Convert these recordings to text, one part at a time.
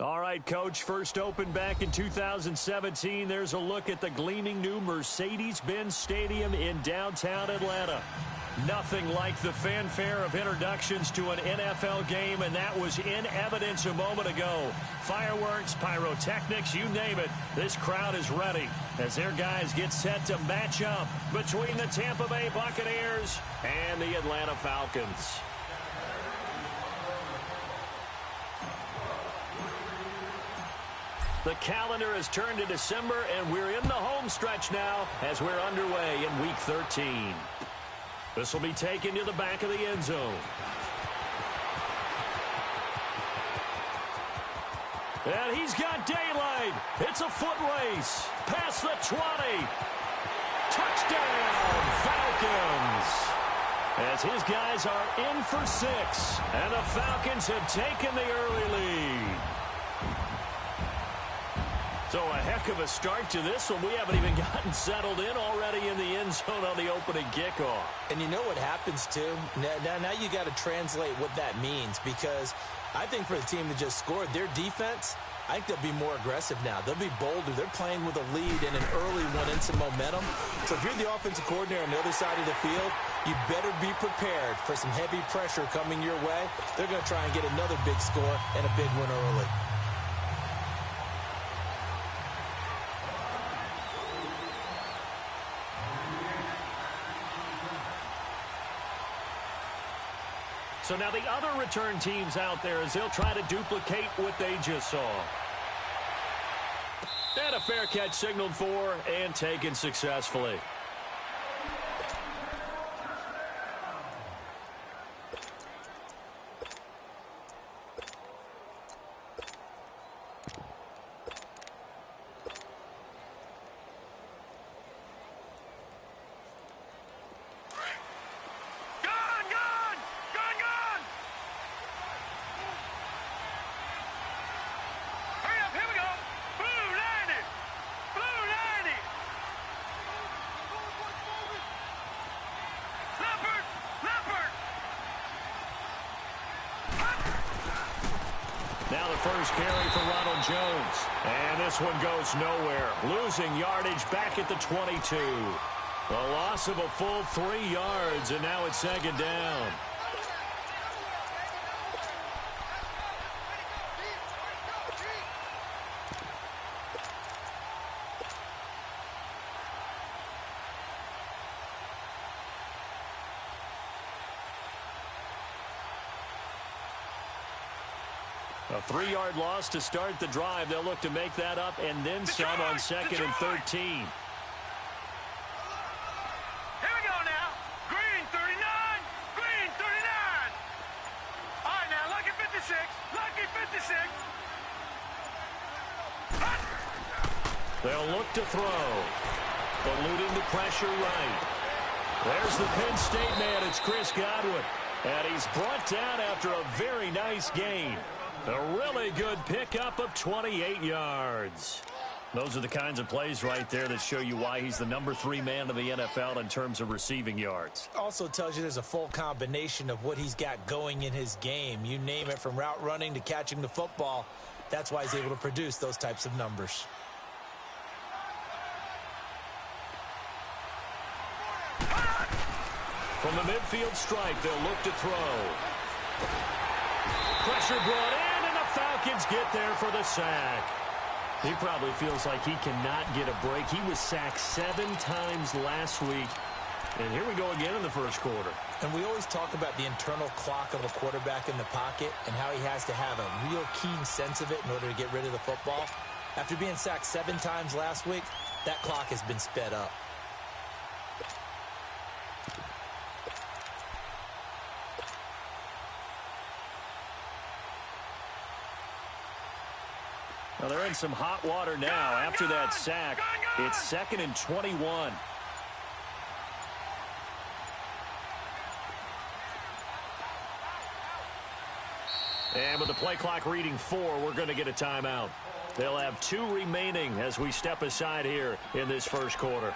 All right, Coach, first opened back in 2017. There's a look at the gleaming new Mercedes-Benz Stadium in downtown Atlanta. Nothing like the fanfare of introductions to an NFL game, and that was in evidence a moment ago. Fireworks, pyrotechnics, you name it. This crowd is ready as their guys get set to match up between the Tampa Bay Buccaneers and the Atlanta Falcons. The calendar has turned to December, and we're in the home stretch now as we're underway in Week 13. This will be taken to the back of the end zone. And he's got daylight. It's a foot race. Past the 20. Touchdown, Falcons. As his guys are in for 6, and the Falcons have taken the early lead. So a heck of a start to this one. We haven't even gotten settled in already in the end zone on the opening kickoff. And you know what happens, too? Now you got to translate what that means, because I think for the team that just scored, their defense, I think they'll be more aggressive now. They'll be bolder. They're playing with a lead and an early one and some momentum. So if you're the offensive coordinator on the other side of the field, you better be prepared for some heavy pressure coming your way. They're going to try and get another big score and a big one early. So now the other return teams out there as they'll try to duplicate what they just saw. And a fair catch signaled for and taken successfully. Now the first carry for Ronald Jones. And this one goes nowhere. Losing yardage back at the 22. A loss of a full 3 yards, and now it's second down. A 3-yard loss to start the drive. They'll look to make that up and then some on second and 13. Here we go now. Green 39. Green 39. All right, now, lucky 56. Lucky 56. They'll look to throw. Eluding the pressure right. There's the Penn State man. It's Chris Godwin. And he's brought down after a very nice gain. A really good pickup of 28 yards. Those are the kinds of plays right there that show you why he's the number 3 man in the NFL in terms of receiving yards. Also tells you there's a full combination of what he's got going in his game. You name it, from route running to catching the football. That's why he's able to produce those types of numbers. From the midfield stripe, they'll look to throw. Pressure brought in, and the Falcons get there for the sack. He probably feels like he cannot get a break. He was sacked 7 times last week. And here we go again in the first quarter. And we always talk about the internal clock of a quarterback in the pocket and how he has to have a real keen sense of it in order to get rid of the football. After being sacked 7 times last week, that clock has been sped up. Well, they're in some hot water now. After that sack, it's 2nd and 21. And with the play clock reading 4, we're going to get a timeout. They'll have 2 remaining as we step aside here in this first quarter.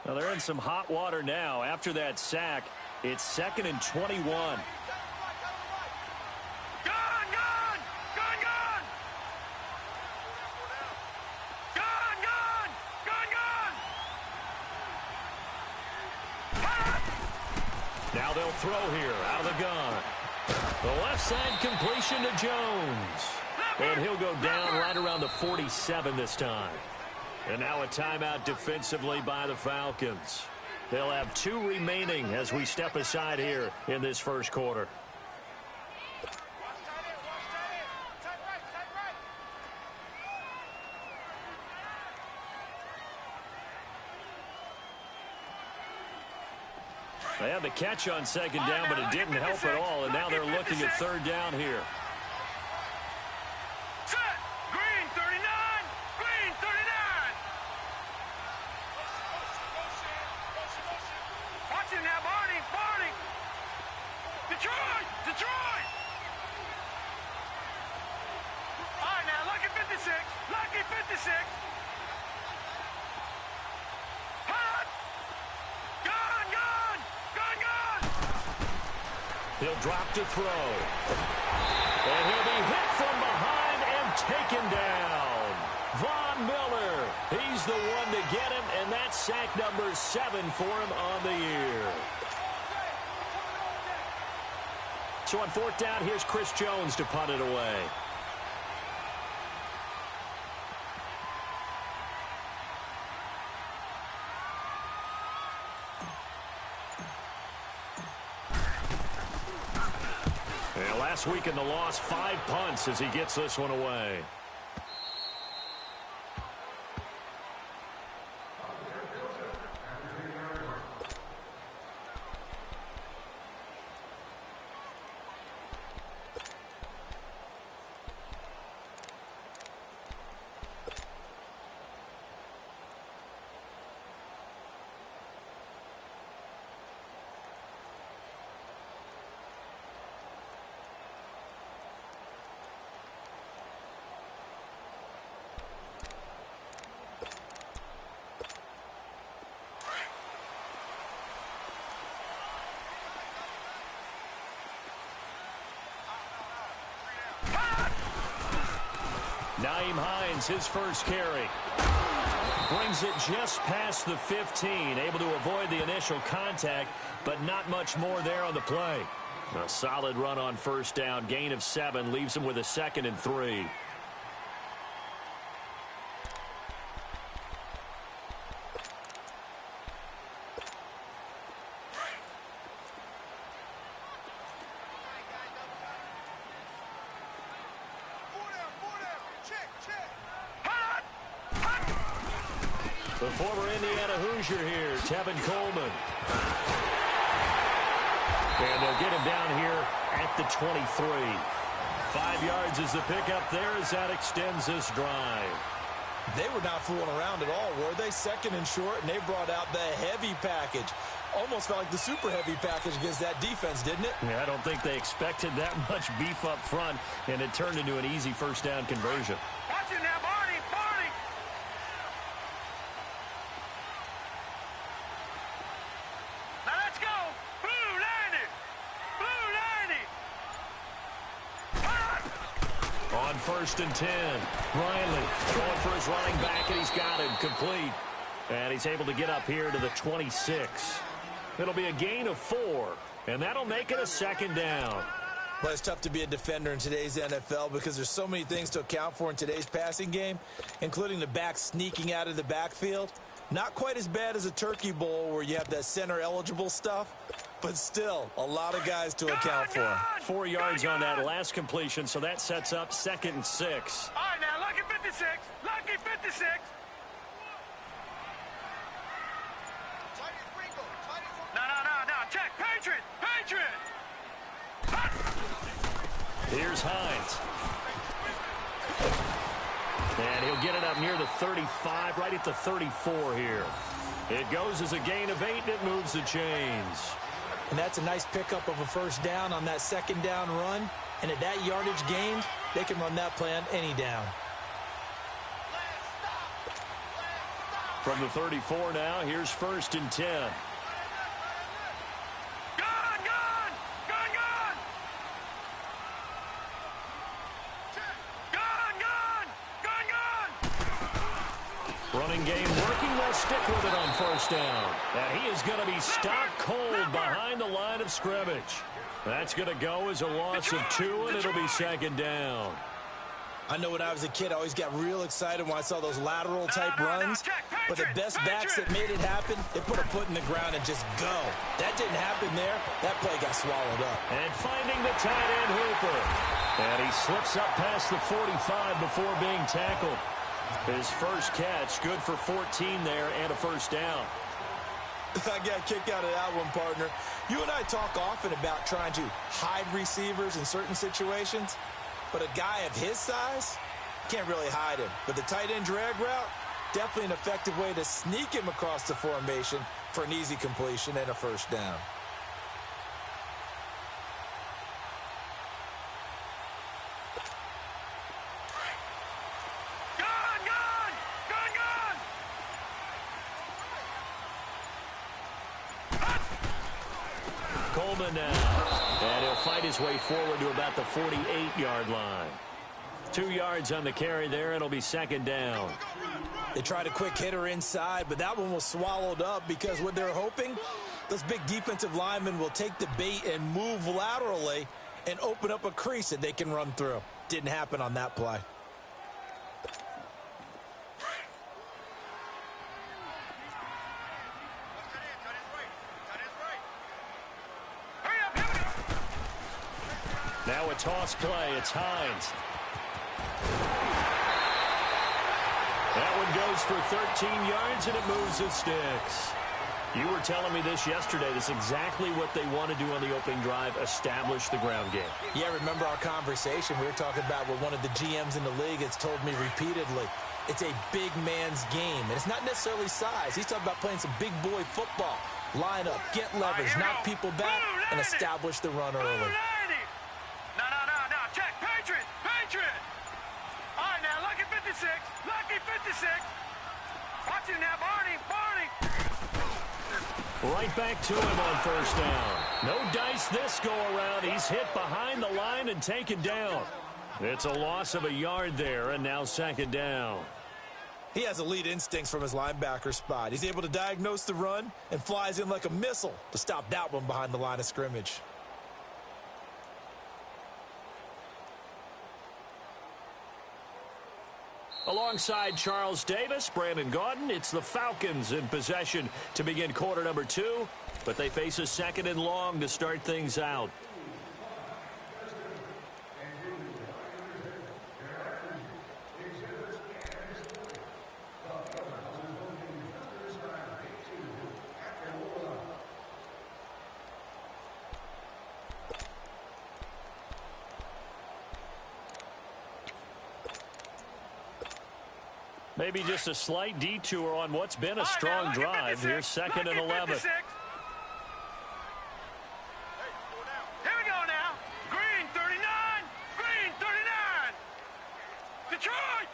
Well, they're in some hot water now. After that sack, it's 2nd and 21. Gone! Gone! Gone! Gone! Gone! Gone! Gone! Gone! Now they'll throw here out of the gun. The left side completion to Jones. And he'll go down right around the 47 this time. And now a timeout defensively by the Falcons. They'll have 2 remaining as we step aside here in this first quarter. They had the catch on 2nd down, but it didn't help at all. And now they're looking at 3rd down here. Set! Green 39! Green 39! Watch it now, Barney! Barney! Detroit! Detroit! All right, now, lucky 56! Lucky 56! Hot! Gone! Gone! Gone! Gone! He'll drop to throw. And he'll be hit from behind and taken down. Von Miller, he's the one to get him, and that's sack number 7 for him on the year. So on 4th down, here's Chris Jones to punt it away. And last week in the loss, 5 punts as he gets this one away. Nyheim Hines, his first carry. Brings it just past the 15. Able to avoid the initial contact, but not much more there on the play. A solid run on 1st down. Gain of 7 leaves him with a 2nd and 3. The former Indiana Hoosier here, Tevin Coleman. And they'll get him down here at the 23. 5 yards is the pickup there as that extends this drive. They were not fooling around at all, were they? 2nd and short, and they brought out the heavy package. Almost felt like the super heavy package against that defense, didn't it? Yeah, I don't think they expected that much beef up front, and it turned into an easy 1st down conversion. Watch it now, Barney! Barney! Now let's go! Blue 90! Blue 90! On 1st and 10, Riley going for his running back, and he's got him complete. And he's able to get up here to the 26. It'll be a gain of 4, and that'll make it a 2nd down. But it's tough to be a defender in today's NFL because there's so many things to account for in today's passing game, including the back sneaking out of the backfield. Not quite as bad as a Turkey Bowl where you have that center-eligible stuff, but still a lot of guys to account for. 4 yards on that last completion, so that sets up 2nd and 6. All right, now, lucky 56! Lucky 56! No, check! Patriot! Patriot! Here's Hines. And he'll get it up near the 35, right at the 34 here. It goes as a gain of 8, and it moves the chains. And that's a nice pickup of a 1st down on that 2nd down run. And at that yardage gained, they can run that play on any down. From the 34 now, here's 1st and 10. Running game working. They'll stick with it on 1st down. And he is going to be stopped cold behind the line of scrimmage. That's going to go as a loss of 2, and it'll be 2nd down. I know when I was a kid, I always got real excited when I saw those lateral-type runs. But the best backs that made it happen, they put a foot in the ground and just go. That didn't happen there. That play got swallowed up. And finding the tight end Hooper. And he slips up past the 45 before being tackled. His first catch, good for 14 there and a 1st down. I got a kick out of that one, partner. You and I talk often about trying to hide receivers in certain situations. But a guy of his size, can't really hide him. But the tight end drag route, definitely an effective way to sneak him across the formation for an easy completion and a 1st down. Coleman now, and he'll fight his way forward to about the 48-yard line. 2 yards on the carry there. It'll be 2nd down. They tried a quick hitter inside, but that one was swallowed up because what they're hoping, those big defensive linemen will take the bait and move laterally and open up a crease that they can run through. Didn't happen on that play. Now a toss play. It's Hines. That one goes for 13 yards, and it moves the sticks. You were telling me this yesterday. This is exactly what they want to do on the opening drive, establish the ground game. Yeah, remember our conversation? We were talking about what one of the GMs in the league has told me repeatedly. It's a big man's game, and it's not necessarily size. He's talking about playing some big boy football. Line up, get leverage, knock people back, and establish the run early. All right, now, lucky 56. Lucky 56. Watch it now, Barney. Right back to him on 1st down. No dice this go-around. He's hit behind the line and taken down. It's a loss of a yard there, and now 2nd down. He has elite instincts from his linebacker spot. He's able to diagnose the run and flies in like a missile to stop that one behind the line of scrimmage. Alongside Charles Davis, Brandon Gaudin, it's the Falcons in possession to begin quarter number 2, but they face a 2nd and long to start things out. Maybe just a slight detour on what's been a strong drive. Here's 2nd and 11. Here we go now. Green 39. Green 39. Detroit.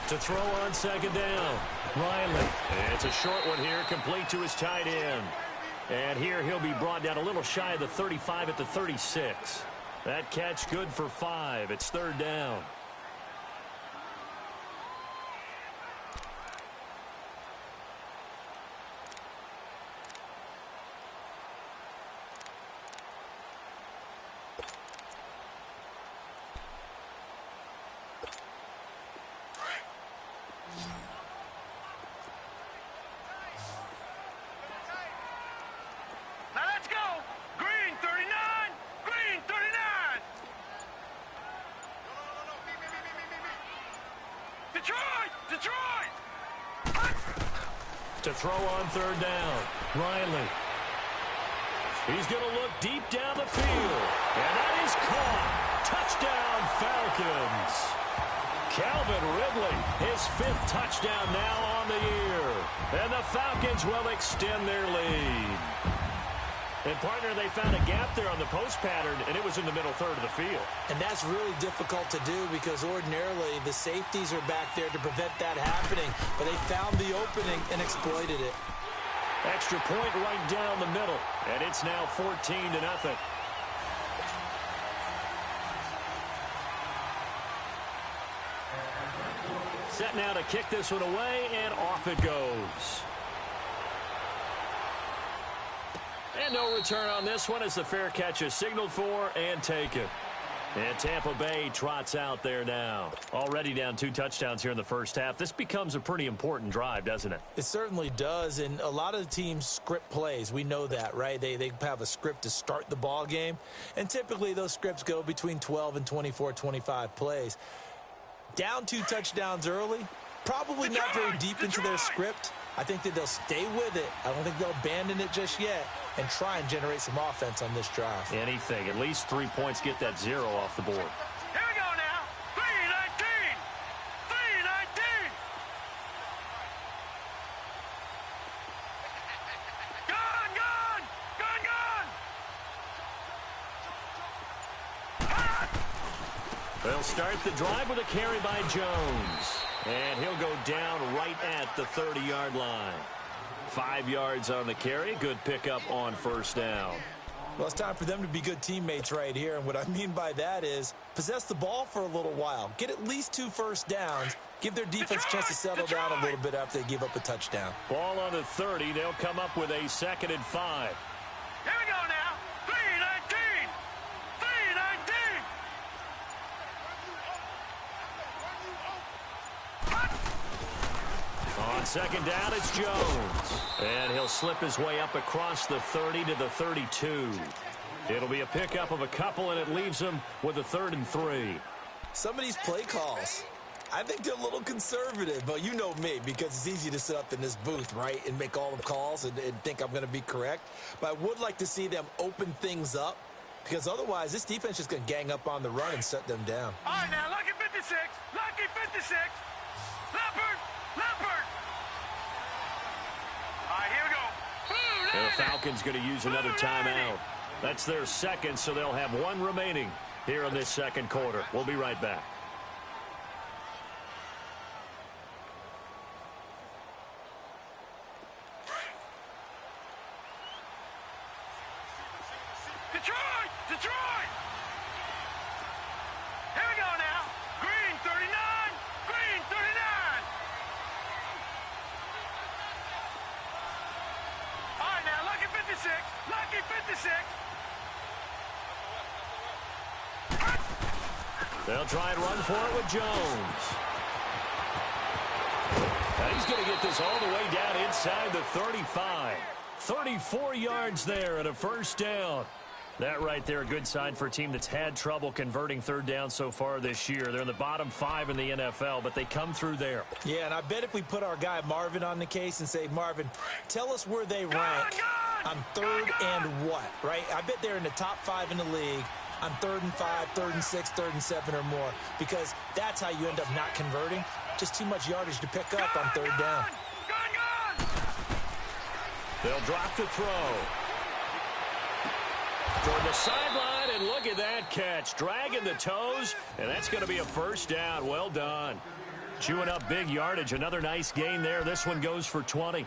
To throw on 2nd down. Riley. It's a short one here, complete to his tight end. And here he'll be brought down a little shy of the 35 at the 36. That catch good for 5. It's 3rd down. Now let's go. Green 39. Green 39. Detroit. To throw on 3rd down. Riley. He's going to look deep down the field. And that is caught. Touchdown, Falcons. Calvin Ridley, his 5th touchdown now on the year. And the Falcons will extend their lead. And, partner, they found a gap there on the post pattern, and it was in the middle third of the field. And that's really difficult to do because ordinarily the safeties are back there to prevent that happening. But they found the opening and exploited it. Extra point right down the middle, and it's now 14-0. Set now to kick this one away, and off it goes. And no return on this one as the fair catch is signaled for and taken. And Tampa Bay trots out there now. Already down 2 touchdowns here in the first half. This becomes a pretty important drive, doesn't it? It certainly does, and a lot of the teams script plays. We know that, right? They have a script to start the ball game, and typically those scripts go between 12 and 24, 25 plays. Down 2 touchdowns early, probably not very deep into their script. I think that they'll stay with it. I don't think they'll abandon it just yet and try and generate some offense on this drive. Anything. At least 3 points, get that 0 off the board. Here we go now. 3-19. 3-19. Gone, gone. Gone, gone. They'll start the drive with a carry by Jones. And he'll go down right at the 30-yard line. 5 yards on the carry. Good pickup on first down. Well, it's time for them to be good teammates right here. And what I mean by that is possess the ball for a little while. Get at least 2 first downs. Give their defense a chance to settle down a little bit after they give up a touchdown. Ball on the 30. They'll come up with a 2nd and 5. Here we go now. 3-19. 3-19. On 2nd down, it's Jones. And he'll slip his way up across the 30 to the 32. It'll be a pickup of a couple, and it leaves him with a 3rd and 3. Some of these play calls, I think they're a little conservative, but you know me, because it's easy to sit up in this booth, right, and make all the calls and think I'm going to be correct. But I would like to see them open things up, because otherwise this defense is going to gang up on the run and shut them down. All right, now, lucky 56. Lucky 56. Leopard. Leopard. All right, here we go. And the Falcons going to use another timeout. That's their 2nd, so they'll have 1 remaining here in this 2nd quarter. We'll be right back. Detroit! Detroit! Here we go now. Green 39. Green 39. All right, now, lucky 56. Lucky 56. They'll try and run for it with Jones. Now he's going to get this all the way down inside the 35. 34 yards there and a first down. That right there, a good sign for a team that's had trouble converting 3rd down so far this year. They're in the bottom 5 in the NFL, but they come through there. Yeah, and I bet if we put our guy Marvin on the case and say, Marvin, tell us where they rank on 3rd and what, right? I bet they're in the top 5 in the league on 3rd and 5, 3rd and 6, 3rd and 7 or more, because that's how you end up not converting. Just too much yardage to pick up on 3rd down. They'll drop the throw. Toward the sideline, and look at that catch. Dragging the toes, and that's going to be a first down. Well done. Chewing up big yardage. Another nice gain there. This one goes for 20.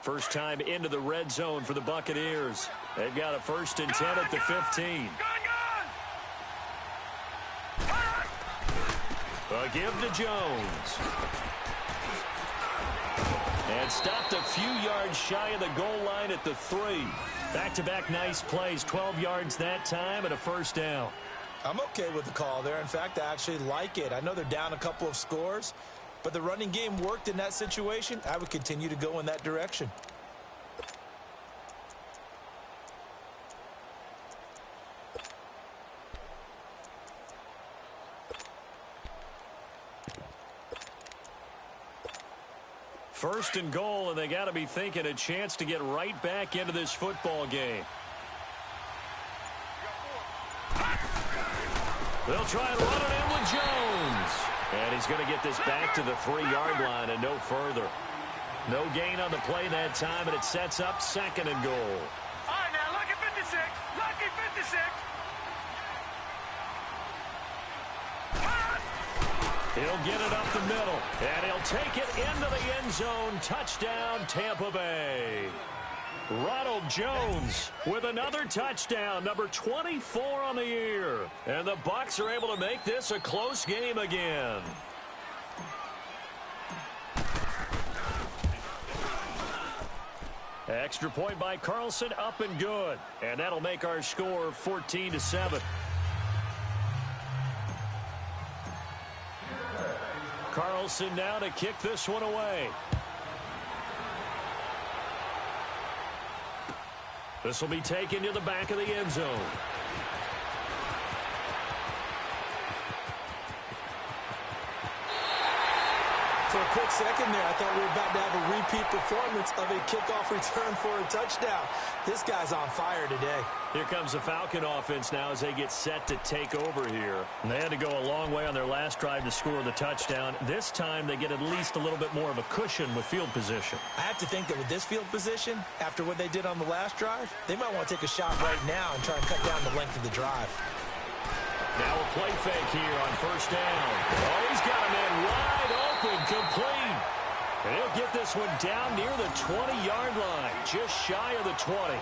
First time into the red zone for the Buccaneers. They've got a 1st and 10 at the 15. A give to Jones. And stopped a few yards shy of the goal line at the 3. Back-to-back nice plays. 12 yards that time and a first down. I'm okay with the call there. In fact, I actually like it. I know they're down a couple of scores, but the running game worked in that situation. I would continue to go in that direction. First and goal, and they got to be thinking a chance to get right back into this football game. They'll try and run it in with Jones. And he's going to get this back to the 3-yard line and no further. No gain on the play that time, and it sets up 2nd and goal. All right, now, lucky 56. Lucky 56. He'll get it up the middle, and he'll take it into the end zone. Touchdown, Tampa Bay. Ronald Jones with another touchdown, number 24 on the year. And the Bucs are able to make this a close game again. Extra point by Carlson, up and good. And that'll make our score 14-7. Carlson now to kick this one away. This will be taken to the back of the end zone. For a quick second there, I thought we were about to have a repeat performance of a kickoff return for a touchdown. This guy's on fire today. Here comes the Falcon offense now as they get set to take over here. And they had to go a long way on their last drive to score the touchdown. This time they get at least a little bit more of a cushion with field position. I have to think that with this field position, after what they did on the last drive, they might want to take a shot right now and try and cut down the length of the drive. Now a play fake here on 1st down. Oh, he's got him in wide open, complete. And he'll get this one down near the 20-yard line, just shy of the 20.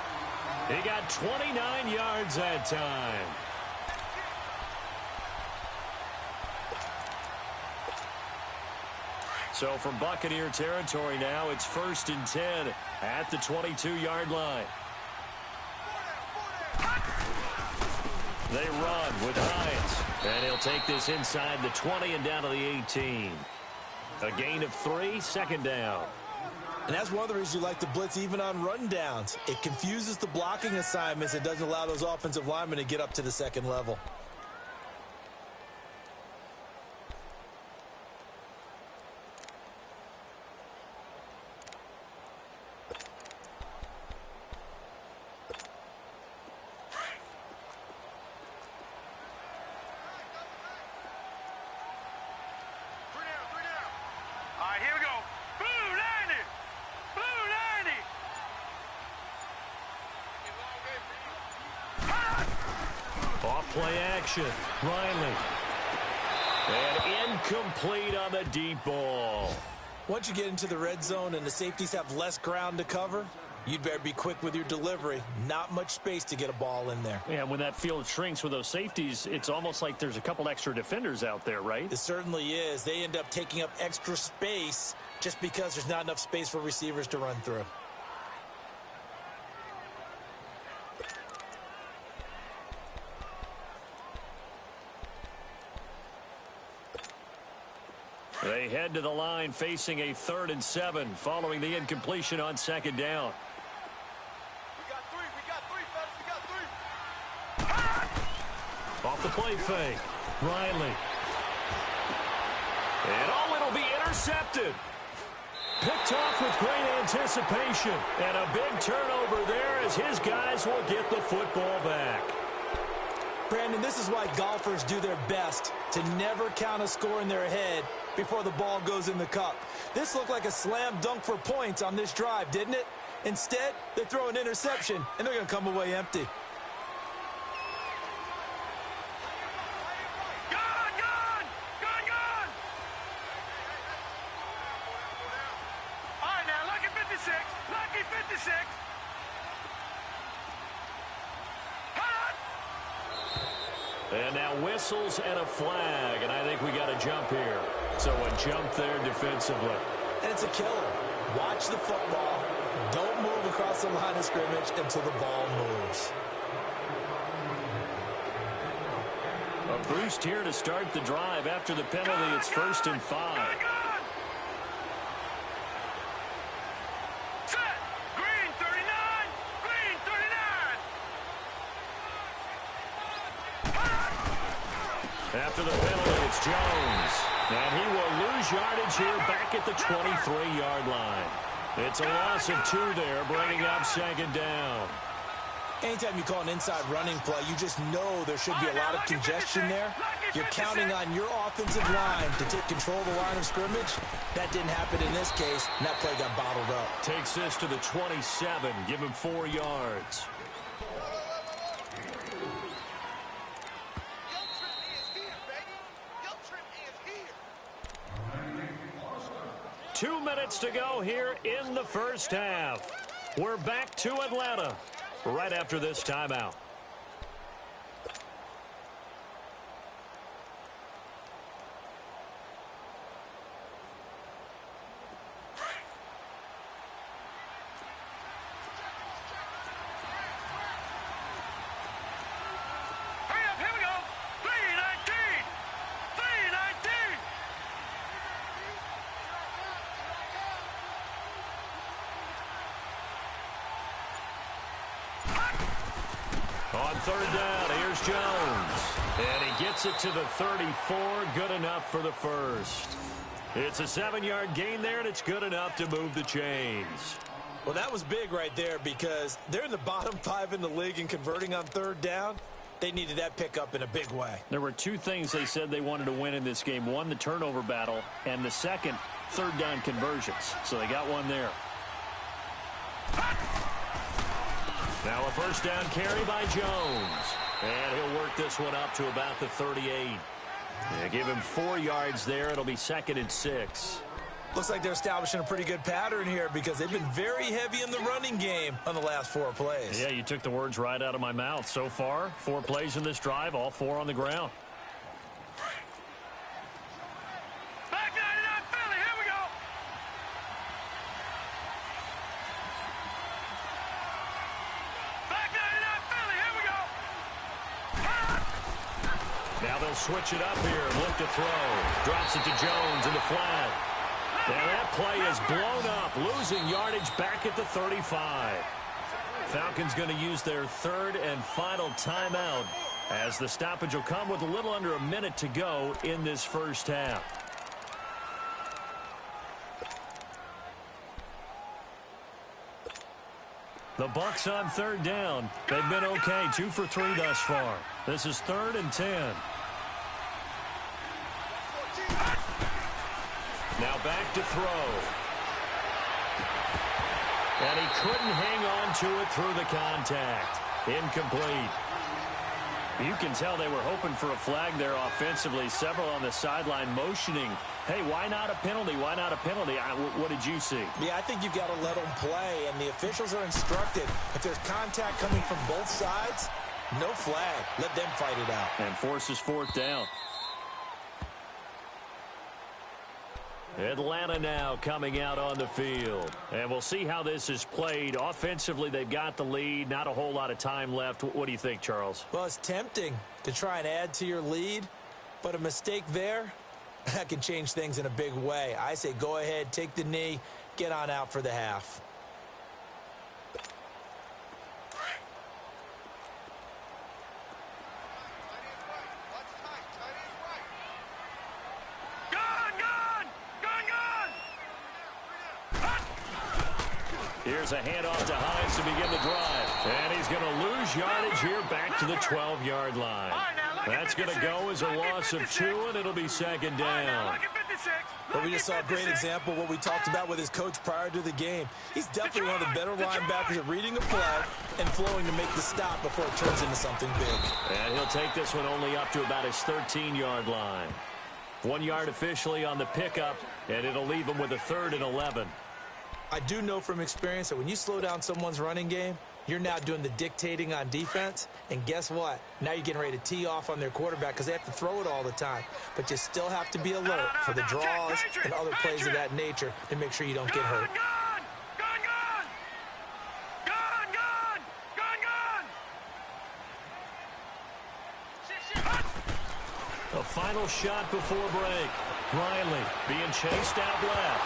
He got 29 yards that time. So from Buccaneer territory now, it's 1st and 10 at the 22-yard line. They run with Hines, and he'll take this inside the 20 and down to the 18. A gain of 3, 2nd down. And that's one of the reasons you like to blitz even on run downs. It confuses the blocking assignments. It doesn't allow those offensive linemen to get up to the 2nd level. Play action. Riley. And incomplete on the deep ball. Once you get into the red zone and the safeties have less ground to cover, you'd better be quick with your delivery. Not much space to get a ball in there. Yeah, when that field shrinks with those safeties, it's almost like there's a couple extra defenders out there, right? It certainly is. They end up taking up extra space just because there's not enough space for receivers to run through. They head to the line facing a 3rd and 7 following the incompletion on 2nd down. We got three, fellas, we got 3. Off the play fake. Riley. And oh, it'll be intercepted. Picked off with great anticipation. And a big turnover there as his guys will get the football back. Brandon, this is why golfers do their best to never count a score in their head before the ball goes in the cup. This looked like a slam dunk for points on this drive, didn't it? Instead, they throw an interception, and they're going to come away empty. All right, now, lucky 56. Lucky 56. And now whistles and a flag, and I think we got a jump here. So a jump there defensively. And it's a killer. Watch the football. Don't move across the line of scrimmage until the ball moves. A boost here to start the drive. After the penalty, it's 1st and 5. After the penalty, it's Jones. And he will lose yardage here back at the 23-yard line. It's a loss of 2 there, bringing up 2nd down. Anytime you call an inside running play, you just know there should be a lot of congestion there. You're counting on your offensive line to take control of the line of scrimmage. That didn't happen in this case, and that play got bottled up. Takes this to the 27. Give him 4 yards. Two minutes to go here in the first half. We're back to Atlanta right after this timeout. On third down, here's Jones. And he gets it to the 34. Good enough for the first. It's a 7-yard gain there, and it's good enough to move the chains. Well, that was big right there because they're in the bottom 5 in the league in converting on third down. They needed that pickup in a big way. There were 2 things they said they wanted to win in this game. One, the turnover battle, and the second, third down conversions. So they got one there. Now a first down carry by Jones. And he'll work this one up to about the 38. Yeah, give him 4 yards there. It'll be 2nd and 6. Looks like they're establishing a pretty good pattern here because they've been very heavy in the running game on the last 4 plays. Yeah, you took the words right out of my mouth. So far, 4 plays in this drive, all 4 on the ground. Now they'll switch it up here. Look to throw. Drops it to Jones in the flat. And that play is blown up. Losing yardage back at the 35. Falcons going to use their 3rd and final timeout as the stoppage will come with a little under a minute to go in this first half. The Bucs on third down. They've been okay. 2 for 3 thus far. This is 3rd and 10. Now back to throw. And he couldn't hang on to it through the contact. Incomplete. You can tell they were hoping for a flag there offensively. Several on the sideline motioning. Hey, why not a penalty? Why not a penalty? What did you see? Yeah, I think you've got to let them play, and the officials are instructed. If there's contact coming from both sides, no flag. Let them fight it out. And forces 4th down. Atlanta now coming out on the field. And we'll see how this is played. Offensively, they've got the lead. Not a whole lot of time left. What do you think, Charles? Well, it's tempting to try and add to your lead, but a mistake there, that can change things in a big way. I say go ahead, take the knee, get on out for the half. Here's a handoff to Hines to begin the drive. And he's going to lose yardage here back to the 12-yard line. That's going to go as a loss of 2, and it'll be 2nd down. Well, we just saw a great example of what we talked about with his coach prior to the game. He's definitely one of the better linebackers at reading a play and flowing to make the stop before it turns into something big. And he'll take this one only up to about his 13-yard line. 1 yard officially on the pickup, and it'll leave him with a 3rd and 11. I do know from experience that when you slow down someone's running game, you're now doing the dictating on defense. And guess what? Now you're getting ready to tee off on their quarterback because they have to throw it all the time. But you still have to be alert for the draws and other plays of that nature to make sure you don't get hurt. The final shot before break. Riley being chased out left.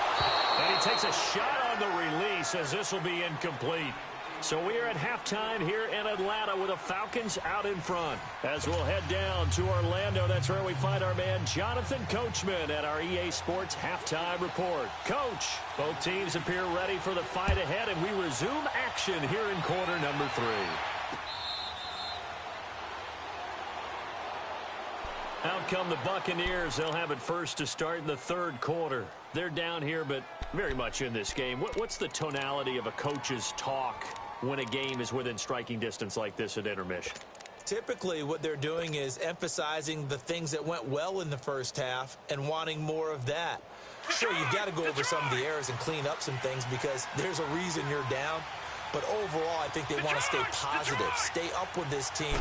And he takes a shot on the release as this will be incomplete. So we are at halftime here in Atlanta with the Falcons out in front. As we'll head down to Orlando, that's where we find our man Jonathan Coachman at our EA Sports Halftime Report. Coach, both teams appear ready for the fight ahead, and we resume action here in quarter number 3. Out come the Buccaneers. They'll have it first to start in the third quarter. They're down here, but very much in this game. What's the tonality of a coach's talk when a game is within striking distance like this at intermission? Typically, what they're doing is emphasizing the things that went well in the first half and wanting more of that. Sure, you've got to go over some of the errors and clean up some things because there's a reason you're down. But overall, I think they want to stay positive, stay up with this team.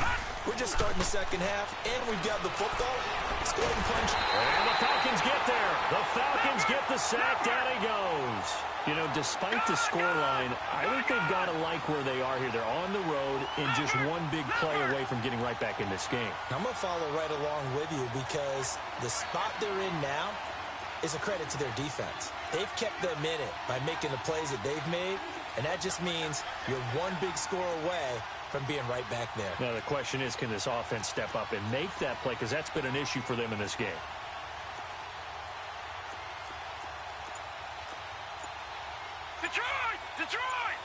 We're just starting the second half, and we've got the football. Let's go ahead and punch. And the Falcons get there. The Falcons get the sack. Down he goes. You know, despite the scoreline, I think they've got to like where they are here. They're on the road and just one big play away from getting right back in this game. I'm going to follow right along with you because the spot they're in now is a credit to their defense. They've kept them in it by making the plays that they've made, and that just means you're one big score away from being right back there. Now, the question is, can this offense step up and make that play? Because that's been an issue for them in this game. Detroit! Detroit!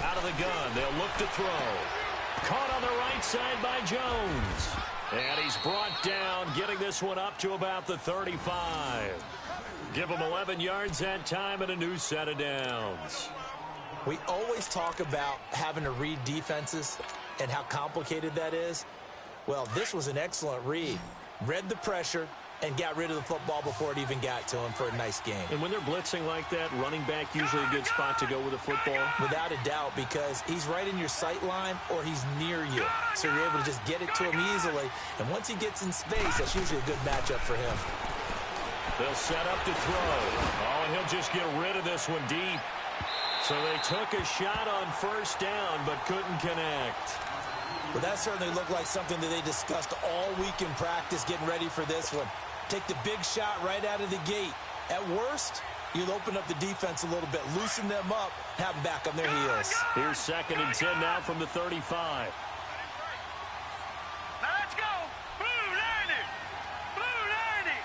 Out of the gun, they'll look to throw. Caught on the right side by Jones. And he's brought down, getting this one up to about the 35. Give him 11 yards that time and a new set of downs. We always talk about having to read defenses and how complicated that is. Well, this was an excellent read. Read the pressure and got rid of the football before it even got to him for a nice game. And when they're blitzing like that, running back usually a good spot to go with the football? Without a doubt, because he's right in your sight line or he's near you. So you're able to just get it to him easily. And once he gets in space, that's usually a good matchup for him. They'll set up to throw. Oh, and he'll just get rid of this one deep. So they took a shot on first down, but couldn't connect. Well, that certainly looked like something that they discussed all week in practice, getting ready for this one. Take the big shot right out of the gate. At worst, you'll open up the defense a little bit, loosen them up, have them back on their heels. Here's 2nd and 10 now from the 35. Now let's go! Blue 90! Blue 90!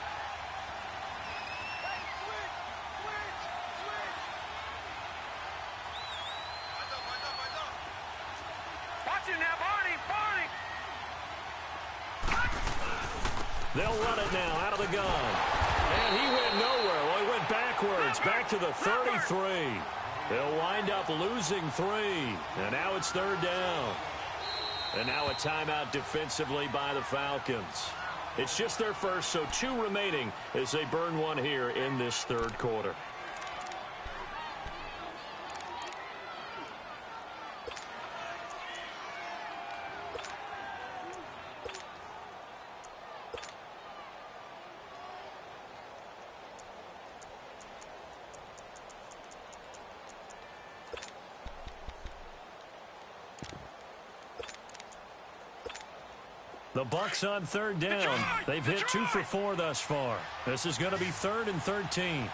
Watch it now, Barney! Barney! They'll run it now out of the gun. And he went nowhere. Well, he went backwards, back to the 33. They'll wind up losing 3. And now it's 3rd down. And now a timeout defensively by the Falcons. It's just their first, so 2 remaining as they burn one here in this 3rd quarter. The Bucs on 3rd down. They've hit 2 for 4 thus far. This is going to be 3rd and 13.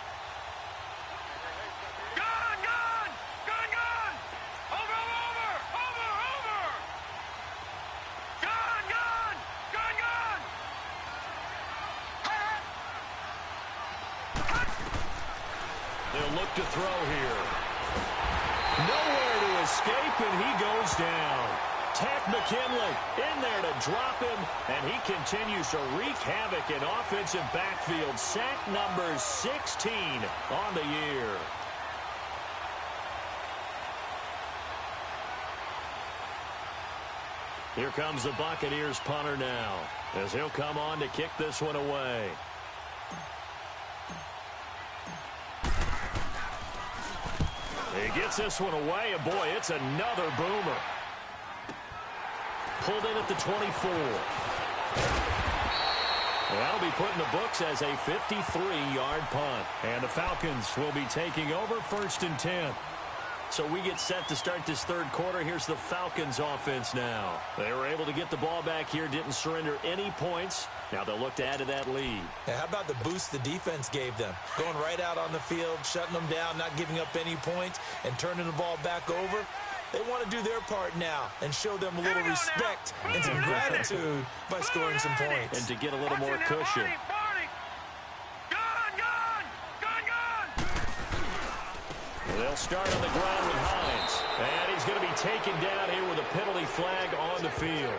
Gun! Gun! Gun! Gun! Over! Over! Over! Over! Gun! Gun! Gun! Gun! They'll look to throw here. Nowhere to escape, and he goes down. Tack McKinley in there to drop him, and he continues to wreak havoc in offensive backfield. Sack number 16 on the year. Here comes the Buccaneers punter now, as he'll come on to kick this one away. He gets this one away, and boy, it's another boomer. Pulled in at the 24. That'll be put in the books as a 53-yard punt. And the Falcons will be taking over 1st and 10. So we get set to start this 3rd quarter. Here's the Falcons offense now. They were able to get the ball back here, didn't surrender any points. Now they'll look to add to that lead. Now, how about the boost the defense gave them? Going right out on the field, shutting them down, not giving up any points, and turning the ball back over. They want to do their part now and show them a little respect and some gratitude by scoring some points. And to get a little more cushion. They'll start on the ground with Hines. And he's he's going to be taken down here with a penalty flag on the field.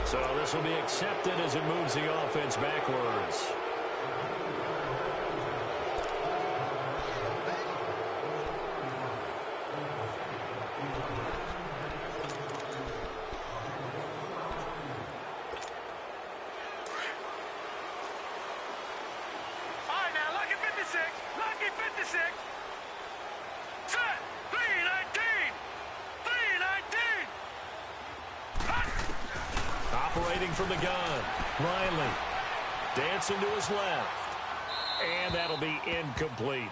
So this will be accepted as it moves the offense backwards. Operating from the gun, Riley dancing to his left, and that'll be incomplete.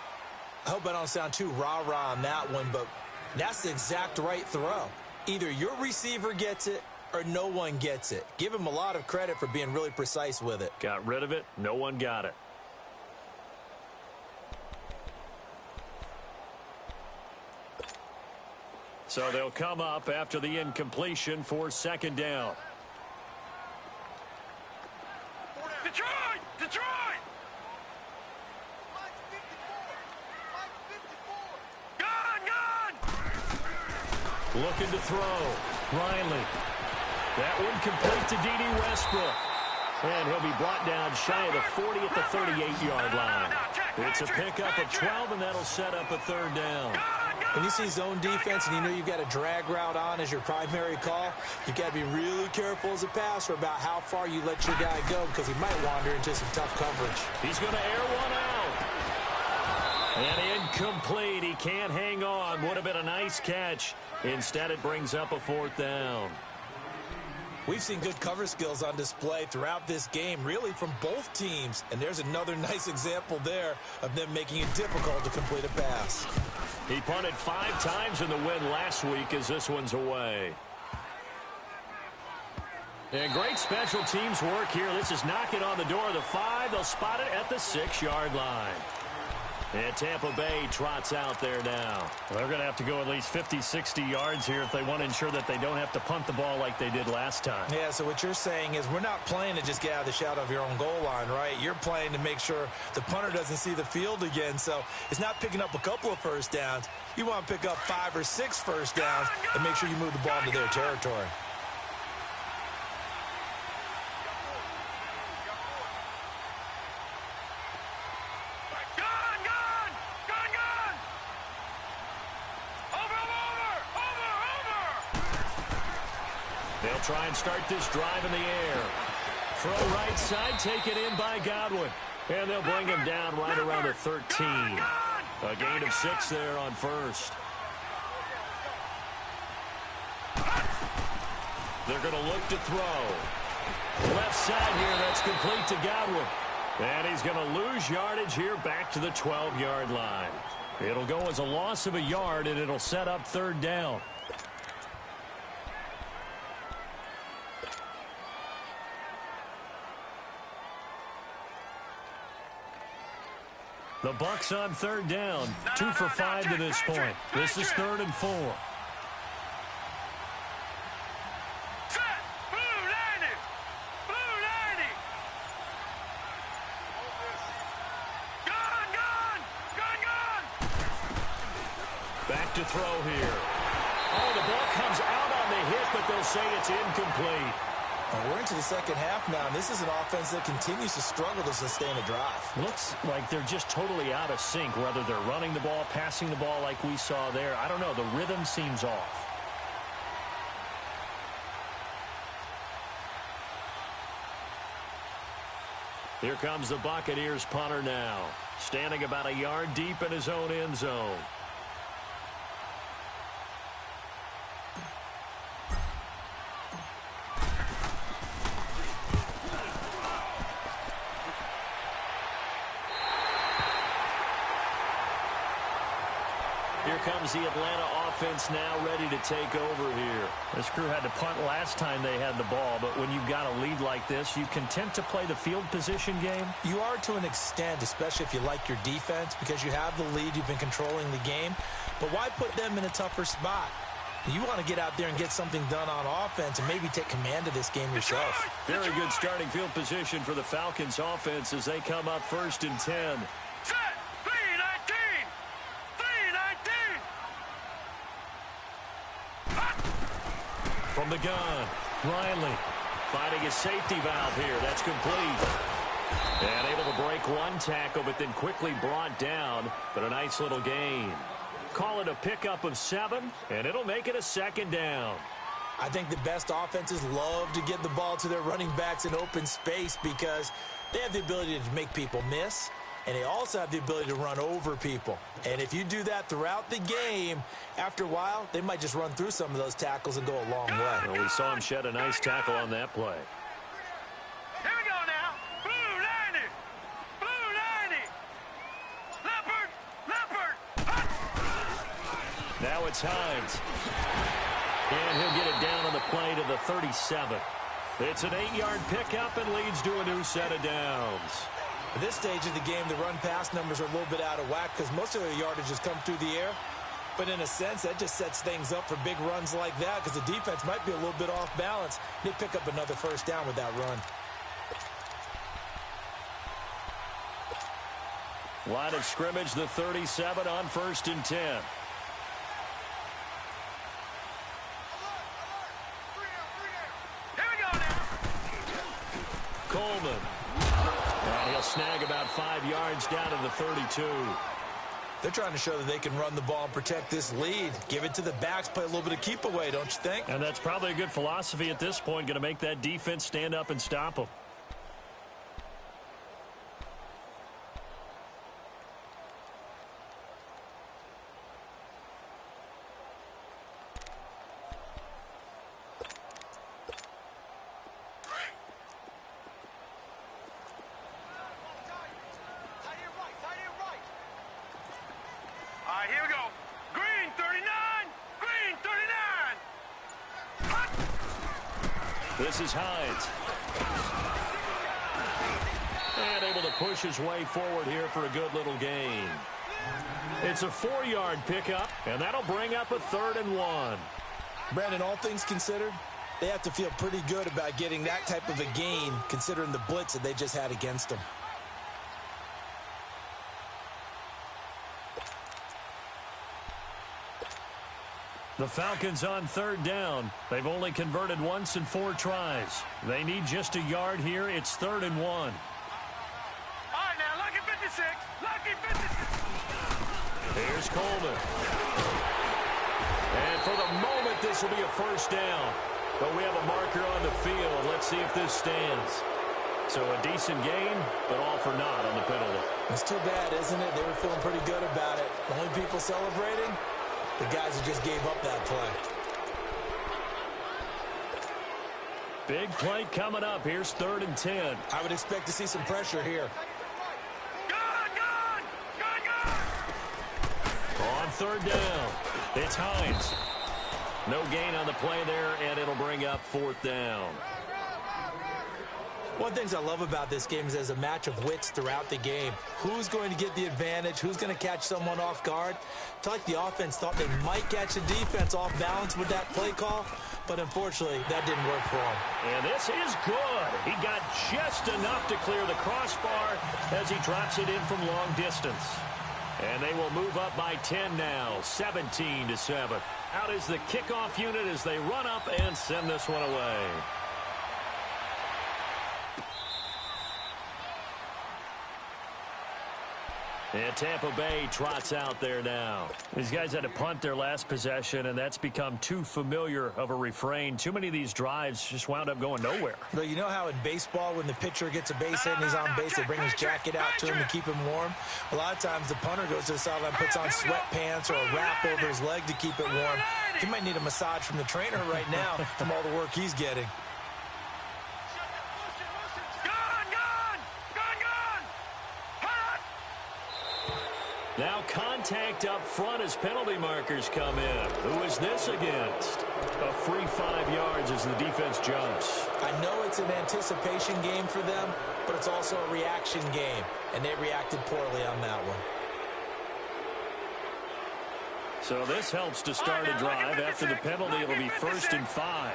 I hope I don't sound too rah-rah on that one, but that's the exact right throw. Either your receiver gets it or no one gets it. Give him a lot of credit for being really precise with it. Got rid of it. No one got it. So they'll come up after the incompletion for second down. Detroit! Detroit! Gun! Gun! Looking to throw. Riley. That one complete to D.D. Westbrook. And he'll be brought down shy of the 40 at the 38-yard line. It's a pickup of 12, and that'll set up a third down. When you see zone defense and you know you've got a drag route on as your primary call, you've got to be really careful as a passer about how far you let your guy go because he might wander into some tough coverage. He's going to air one out. And incomplete. He can't hang on. Would have been a nice catch. Instead, it brings up a fourth down. We've seen good cover skills on display throughout this game, really from both teams. And there's another nice example there of them making it difficult to complete a pass. He punted 5 times in the win last week as this one's away. And great special teams work here. This is knocking on the door of the 5. They'll spot it at the 6-yard line. And Tampa Bay trots out there now. Well, they're going to have to go at least 50, 60 yards here if they want to ensure that they don't have to punt the ball like they did last time. Yeah, so what you're saying is we're not playing to just get out of the shadow of your own goal line, right? You're playing to make sure the punter doesn't see the field again. So it's not picking up a couple of first downs. You want to pick up 5 or 6 first downs and make sure you move the ball into their territory. They'll try and start this drive in the air. Throw right side, taken in by Godwin. And they'll bring him down right around the 13. A gain of 6 there on first. They're going to look to throw. Left side here, that's complete to Godwin. And he's going to lose yardage here back to the 12-yard line. It'll go as a loss of a yard, and it'll set up third down. The Bucs on third down, 2 for 5 to this point. This is 3rd and 4. Set! Blue 90! Blue 90! Gun! Gun! Gun! Gun! Back to throw here. Oh, the ball comes out on the hit, but they'll say it's incomplete. Well, we're into the second half now, and this is an offense that continues to struggle to sustain a drive. Looks like they're just totally out of sync, whether they're running the ball, passing the ball like we saw there. I don't know. The rhythm seems off. Here comes the Buccaneers punter now, standing about a yard deep in his own end zone. Here comes the Atlanta offense now ready to take over here. This crew had to punt last time they had the ball, but when you've got a lead like this, you content to play the field position game? You are to an extent, especially if you like your defense, because you have the lead, you've been controlling the game. But why put them in a tougher spot? You want to get out there and get something done on offense and maybe take command of this game yourself. Very good starting field position for the Falcons offense as they come up 1st and 10. Set! 3-19! 3-19! From the gun, Riley finding his safety valve here. That's complete. And able to break one tackle, but then quickly brought down. But a nice little gain. Call it a pickup of 7, and it'll make it a 2nd down. I think the best offenses love to get the ball to their running backs in open space because they have the ability to make people miss, and they also have the ability to run over people. And if you do that throughout the game, after a while, they might just run through some of those tackles and go a long way. Well, we saw him shed a nice tackle on that play. Here we go now. Blue 90. Blue 90. Leopard. Leopard. Hut. Now it's Hines. And he'll get it down on the play to the 37. It's an 8-yard pickup and leads to a new set of downs. At this stage of the game, the run-pass numbers are a little bit out of whack because most of their yardage has come through the air. But in a sense, that just sets things up for big runs like that because the defense might be a little bit off balance. They pick up another 1st down with that run. Line of scrimmage, the 37 on 1st and 10. Coleman. And he'll snag about 5 yards down to the 32. They're trying to show that they can run the ball and protect this lead. Give it to the backs, play a little bit of keep away, don't you think? And that's probably a good philosophy at this point, going to make that defense stand up and stop them. Here we go. Green 39. Green 39. Hut. This is Hines. And able to push his way forward here for a good little gain. It's a 4-yard pickup, and that'll bring up a 3rd and 1. Brandon, all things considered, they have to feel pretty good about getting that type of a gain considering the blitz that they just had against them. The Falcons on 3rd down. They've only converted once in 4 tries. They need just a yard here. It's 3rd and 1. All right, now, lucky 56. Lucky 56. Here's Coleman. And for the moment, this will be a 1st down. But we have a marker on the field. Let's see if this stands. So a decent gain, but all for naught on the penalty. It's too bad, isn't it? They were feeling pretty good about it. The only people celebrating, the guys who just gave up that play. Big play coming up. Here's 3rd and 10. I would expect to see some pressure here. Gun, gun, gun, gun. On 3rd down, it's Hines. No gain on the play there, and it'll bring up 4th down. One of the things I love about this game is there's a match of wits throughout the game. Who's going to get the advantage? Who's going to catch someone off guard? I feel like the offense thought they might catch the defense off balance with that play call, but unfortunately, that didn't work for them. And this is good. He got just enough to clear the crossbar as he drops it in from long distance. And they will move up by 10 now, 17-7. Out is the kickoff unit as they run up and send this one away. And Tampa Bay trots out there now. These guys had to punt their last possession, and that's become too familiar of a refrain. Too many of these drives just wound up going nowhere. But you know how in baseball, when the pitcher gets a base hit and he's on base, they bring his jacket out to him to keep him warm? A lot of times the punter goes to the sideline, puts on sweatpants or a wrap over his leg to keep it warm. He might need a massage from the trainer right now from all the work he's getting. Now contact up front as penalty markers come in. Who is this against? A free 5 yards as the defense jumps. I know it's an anticipation game for them, but it's also a reaction game, and they reacted poorly on that one. So this helps to start a drive. After the penalty, it'll be 1st and 5.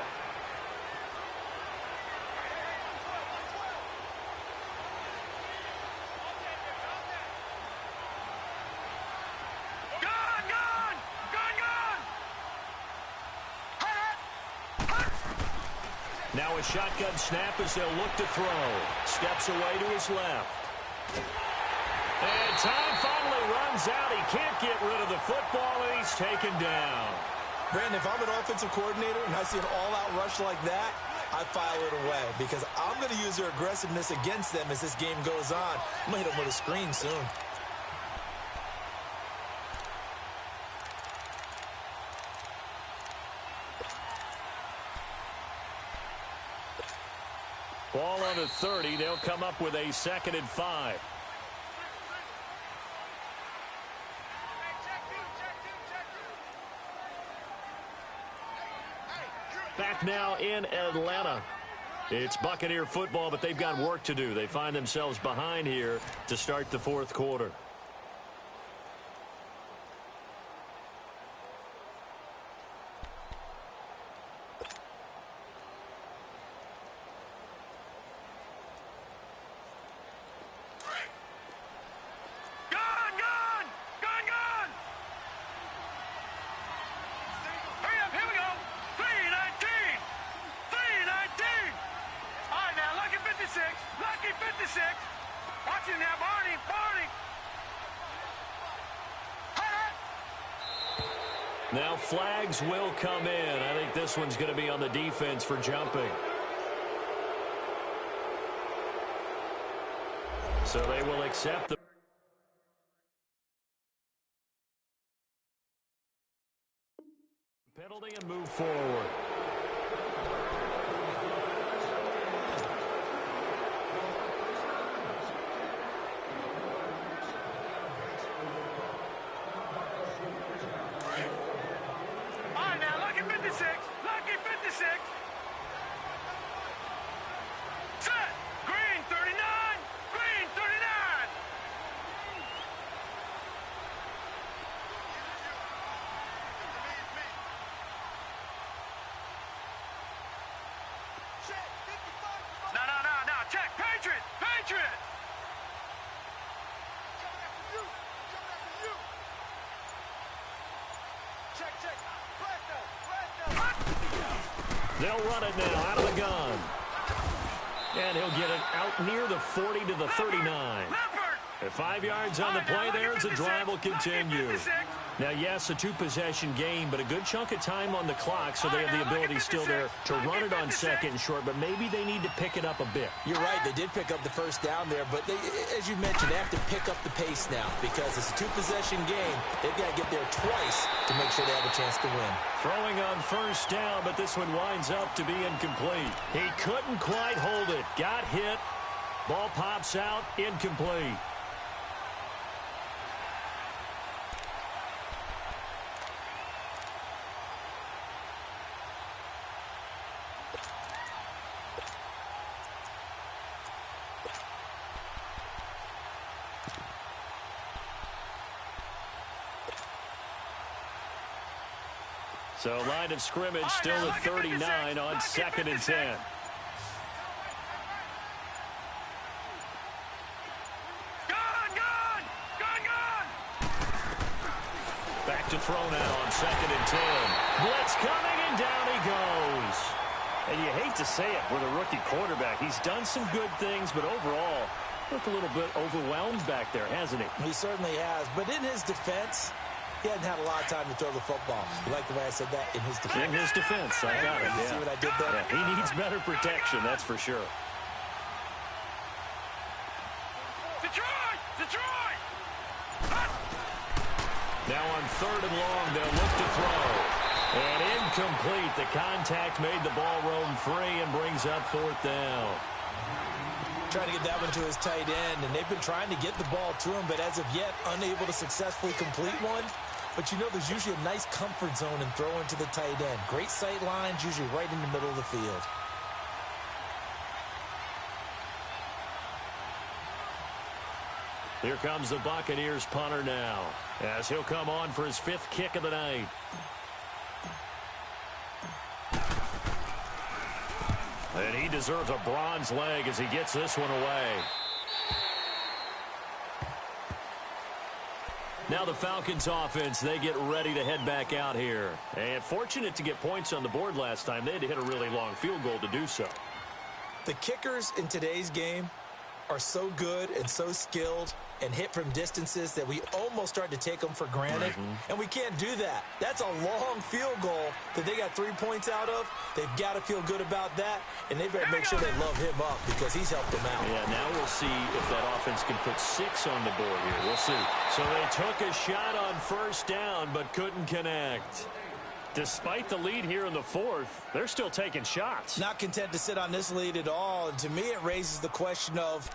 Now a shotgun snap as they'll look to throw. Steps away to his left. And time finally runs out. He can't get rid of the football, and he's taken down. Brandon, if I'm an offensive coordinator and I see an all-out rush like that, I file it away because I'm going to use their aggressiveness against them as this game goes on. I'm going to hit them with a screen soon. Ball on the 30. They'll come up with a 2nd and 5. Back now in Atlanta. It's Buccaneer football, but they've got work to do. They find themselves behind here to start the 4th quarter. Now flags will come in. I think this one's going to be on the defense for jumping. So they will accept the penalty and move forward. Lucky 56. Set. Green 39. Green 39. No. Check. Patriot. Patriot. Check. They'll run it now out of the gun. And he'll get it out near the 40 to the 39. At 5 yards on the play there as the drive will continue. Now, yes, a 2-possession game, but a good chunk of time on the clock, so they have the ability still there to run it on 2nd and short, but maybe they need to pick it up a bit. You're right. They did pick up the first down there, but they, as you mentioned, they have to pick up the pace now because it's a 2-possession game. They've got to get there twice to make sure they have a chance to win. Throwing on 1st down, but this one winds up to be incomplete. He couldn't quite hold it. Got hit. Ball pops out. Incomplete. So line of scrimmage still at 39 on 2nd and 10. Back to throw now on 2nd and 10. Blitz coming, and down he goes. And you hate to say it with a rookie quarterback. He's done some good things, but overall, looked a little bit overwhelmed back there, hasn't he? He certainly has. But in his defense, he hasn't had a lot of time to throw the football. You like the way I said that? In his defense. In his defense. I got it. You see what I did there? Yeah, he needs better protection, that's for sure. Detroit! Now on 3rd and long, they'll look to throw. And incomplete. The contact made the ball roam free and brings up 4th down. Trying to get that one to his tight end, and they've been trying to get the ball to him, but as of yet, unable to successfully complete one. But you know there's usually a nice comfort zone in throwing to the tight end. Great sight lines, usually right in the middle of the field. Here comes the Buccaneers punter now, as he'll come on for his 5th kick of the night. And he deserves a bronze leg as he gets this one away. Now the Falcons offense, they get ready to head back out here. And fortunate to get points on the board last time. They had to hit a really long field goal to do so. The kickers in today's game are so good and so skilled and hit from distances that we almost start to take them for granted. And we can't do that. That's a long field goal that they got 3 points out of. They've got to feel good about that, and they better make sure they love him up because he's helped them out. Yeah, now we'll see if that offense can put 6 on the board here. We'll see. So they took a shot on first down but couldn't connect. Despite the lead here in the fourth, they're still taking shots. Not content to sit on this lead at all. And to me, it raises the question of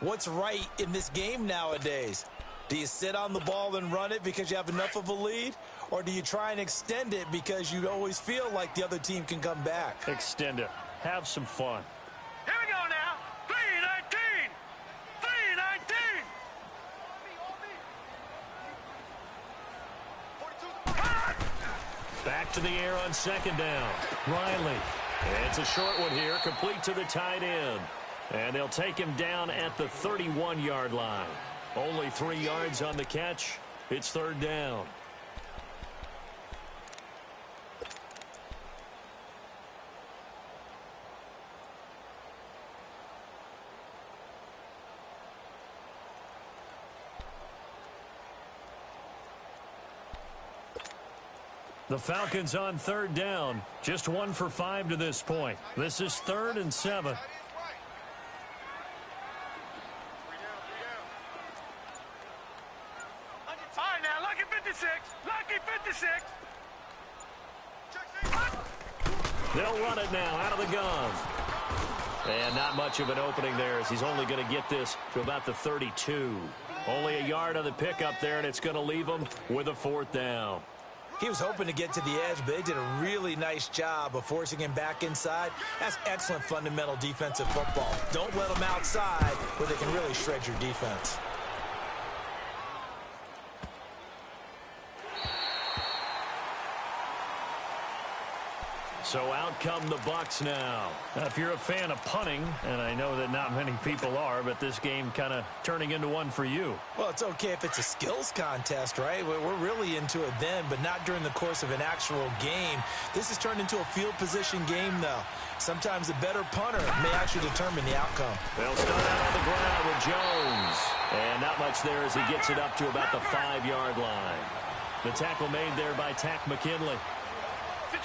what's right in this game nowadays. Do you sit on the ball and run it because you have enough of a lead? Or do you try and extend it because you always feel like the other team can come back? Extend it. Have some fun. Here we go now. 3-19. 3-19. Back to the air on second down. Riley. It's a short one here, complete to the tight end. And they'll take him down at the 31-yard line. Only 3 yards on the catch. It's third down. The Falcons on third down. Just 1 for 5 to this point. This is 3rd and 7. All right, now, lucky 56. Lucky 56. They'll run it now out of the gun. And not much of an opening there as he's only going to get this to about the 32. Only a yard on the pickup there, and it's going to leave him with a 4th down. He was hoping to get to the edge, but they did a really nice job of forcing him back inside. That's excellent fundamental defensive football. Don't let them outside where they can really shred your defense. So out come the Bucs now. Now, if you're a fan of punting, and I know that not many people are, but this game kind of turning into one for you. Well, it's okay if it's a skills contest, right? We're really into it then, but not during the course of an actual game. This has turned into a field position game, though. Sometimes a better punter may actually determine the outcome. They'll start out on the ground with Jones. And not much there as he gets it up to about the 5-yard line. The tackle made there by Tack McKinley.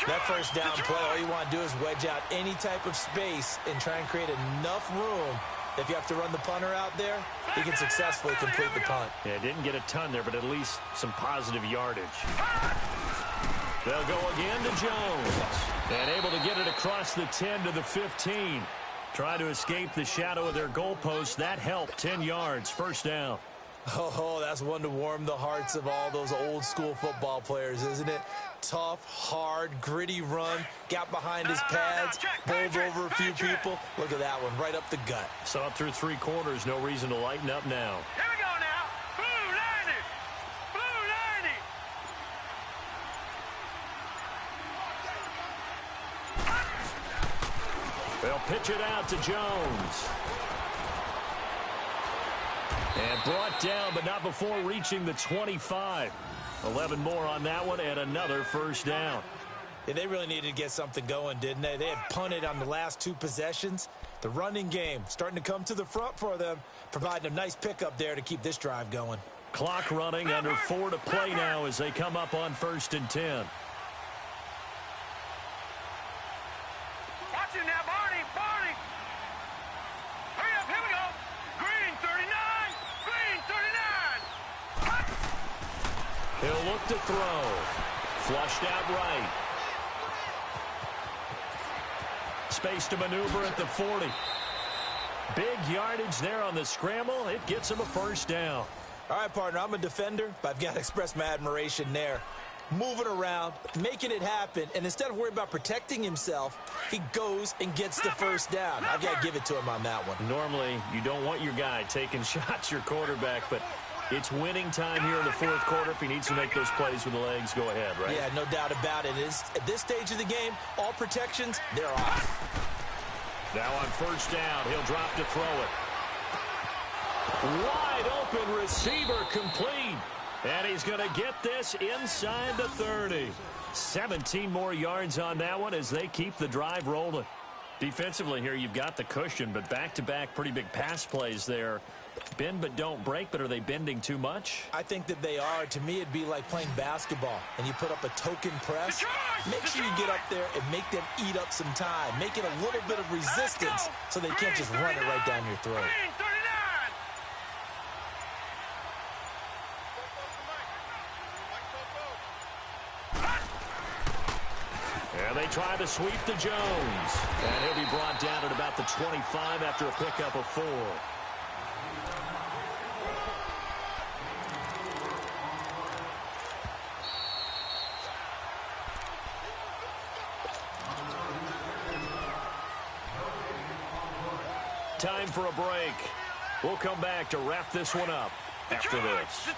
That first down play, all you want to do is wedge out any type of space and try and create enough room. If you have to run the punter out there, he can successfully complete the punt. Yeah, didn't get a ton there, but at least some positive yardage. They'll go again to Jones. And able to get it across the 10 to the 15. Trying to escape the shadow of their goalpost. That helped. 10 yards, first down. Oh, that's one to warm the hearts of all those old school football players, isn't it? Tough, hard, gritty run, got behind his pads, bowled over a few people. Look at that one, right up the gut. Saw it through 3 quarters, no reason to lighten up now. Here we go now. Blue 90. Blue 90. They'll pitch it out to Jones. And brought down, but not before reaching the 25. 11 more on that one, and another first down. Yeah, they really needed to get something going, didn't they? They had punted on the last 2 possessions. The running game starting to come to the front for them, providing a nice pickup there to keep this drive going. Clock running, under 4 to play now as they come up on 1st and 10. Watch it now, Barney. Barney. Hurry up, here we go. Green 39. Green 39. He'll look to throw. Flushed out right. Space to maneuver at the 40. Big yardage there on the scramble. It gets him a first down. All right, partner, I'm a defender, but I've got to express my admiration there. Moving around, making it happen, and instead of worrying about protecting himself, he goes and gets the first down. I've got to give it to him on that one. Normally, you don't want your guy taking shots, your quarterback, but it's winning time here in the 4th quarter. If he needs to make those plays with the legs, go ahead, right? Yeah, no doubt about it. At this stage of the game, all protections, they're off. Now on first down, he'll drop to throw it. Wide open receiver complete. And he's going to get this inside the 30. 17 more yards on that one as they keep the drive rolling. Defensively here, you've got the cushion, but back-to-back pretty big pass plays there. Bend but don't break, but are they bending too much? I think that they are. To me, it'd be like playing basketball, and you put up a token press. Make sure you get up there and make them eat up some time. Make it a little bit of resistance so they can't just run it right down your throat. And they try to sweep to Jones. And he'll be brought down at about the 25 after a pickup of 4. Time for a break. We'll come back to wrap this one up after this.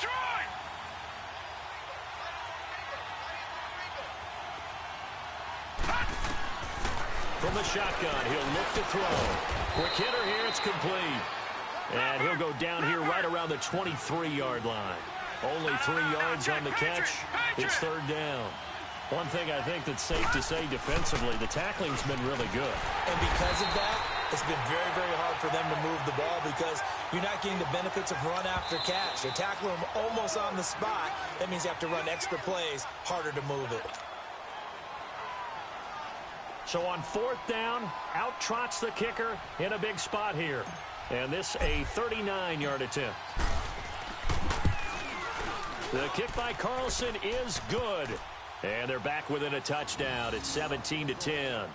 From the shotgun, he'll look to throw. Quick hitter here, it's complete. And he'll go down here right around the 23-yard line. Only 3 yards on the catch. It's 3rd down. One thing I think that's safe to say defensively, the tackling's been really good. And because of that, it's been very, very hard for them to move the ball because you're not getting the benefits of run after catch. You're tackling them almost on the spot. That means you have to run extra plays, harder to move it. So on 4th down, out trots the kicker in a big spot here. And this a 39-yard attempt. The kick by Carlson is good. And they're back within a touchdown at 17-10.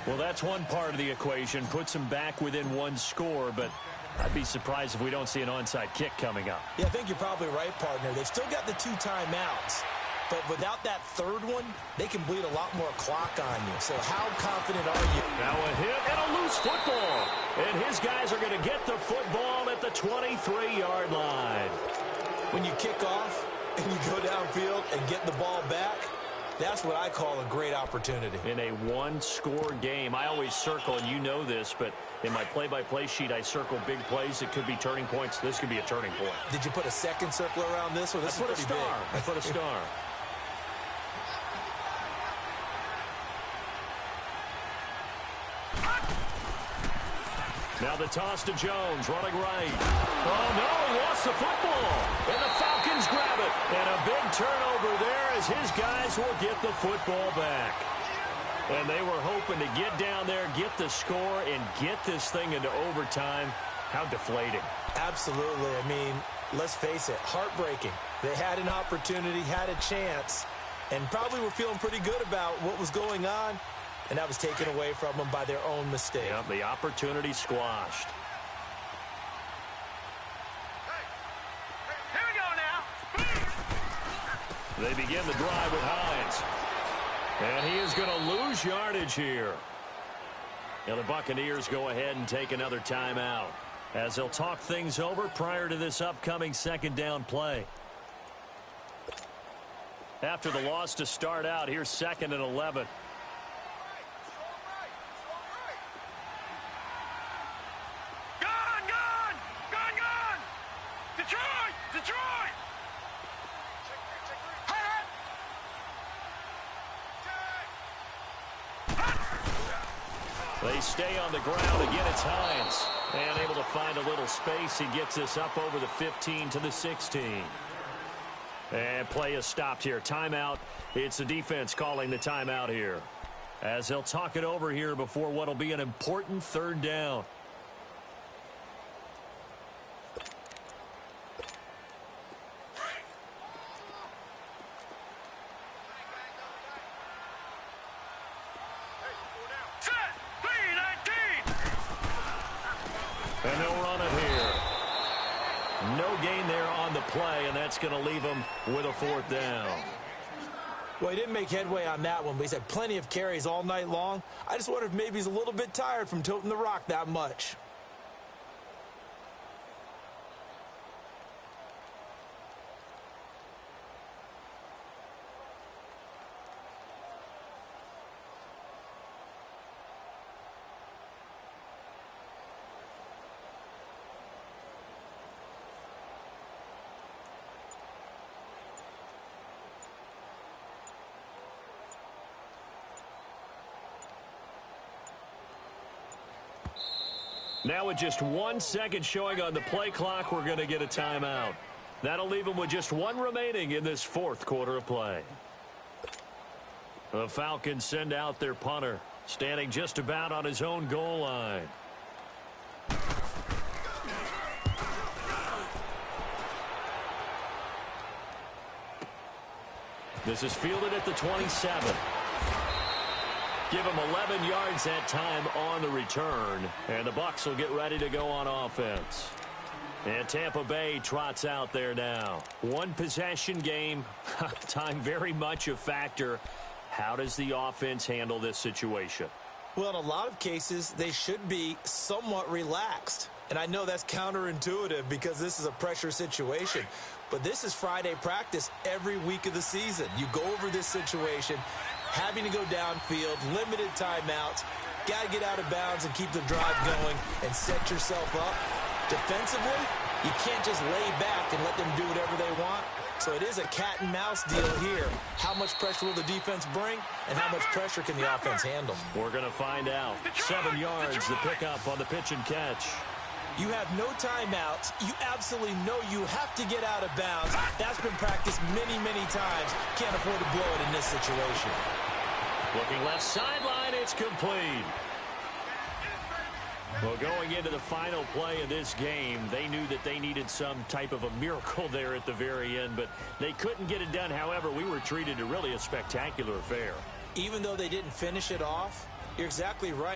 Well, that's one part of the equation. Puts them back within 1 score, but I'd be surprised if we don't see an onside kick coming up. Yeah, I think you're probably right, partner. They've still got the 2 timeouts. But without that 3rd one, they can bleed a lot more clock on you. So how confident are you? Now a hit and a loose football. And his guys are going to get the football at the 23-yard line. When you kick off and you go downfield and get the ball back, that's what I call a great opportunity. In a 1-score game, I always circle, and you know this, but in my play-by-play sheet, I circle big plays. It could be turning points. This could be a turning point. Did you put a second circle around this one? This is pretty big. I put a star. Now the toss to Jones, running right. Oh, no, he lost the football. And the Falcons grab it. And a big turnover there as his guys will get the football back. And they were hoping to get down there, get the score, and get this thing into overtime. How deflating. Absolutely. I mean, let's face it, heartbreaking. They had an opportunity, had a chance, and probably were feeling pretty good about what was going on. And that was taken away from them by their own mistake. Yep, the opportunity squashed. Here we go now. They begin the drive with Hines. And he is going to lose yardage here. Now the Buccaneers go ahead and take another timeout as they'll talk things over prior to this upcoming 2nd down play. After the loss to start out, here's 2nd and 11. They stay on the ground. Again, it's Hines. And able to find a little space. He gets this up over the 15 to the 16. And play is stopped here. Timeout. It's the defense calling the timeout here. As they'll talk it over here before what will be an important 3rd down. And they'll run it here. No gain there on the play, and that's going to leave them with a 4th down. Well, he didn't make headway on that one, but he's had plenty of carries all night long. I just wonder if maybe he's a little bit tired from toting the rock that much. Now with just 1 second showing on the play clock, we're going to get a timeout. That'll leave them with just one remaining in this fourth quarter of play. The Falcons send out their punter, standing just about on his own goal line. This is fielded at the 27. Give him 11 yards that time on the return. And the Bucs will get ready to go on offense. And Tampa Bay trots out there now. One possession game. Time very much a factor. How does the offense handle this situation? Well, in a lot of cases, they should be somewhat relaxed. And I know that's counterintuitive because this is a pressure situation. But this is Friday practice every week of the season. You go over this situation, having to go downfield, limited timeouts, got to get out of bounds and keep the drive going and set yourself up. Defensively, you can't just lay back and let them do whatever they want. So it is a cat-and-mouse deal here. How much pressure will the defense bring, and how much pressure can the offense handle? We're going to find out. 7 yards, the pickup on the pitch and catch. You have no timeouts. You absolutely know you have to get out of bounds. That's been practiced many, many times. Can't afford to blow it in this situation. Looking left sideline, it's complete. Well, going into the final play of this game, they knew that they needed some type of a miracle there at the very end, but they couldn't get it done. However, we were treated to really a spectacular affair. Even though they didn't finish it off, you're exactly right.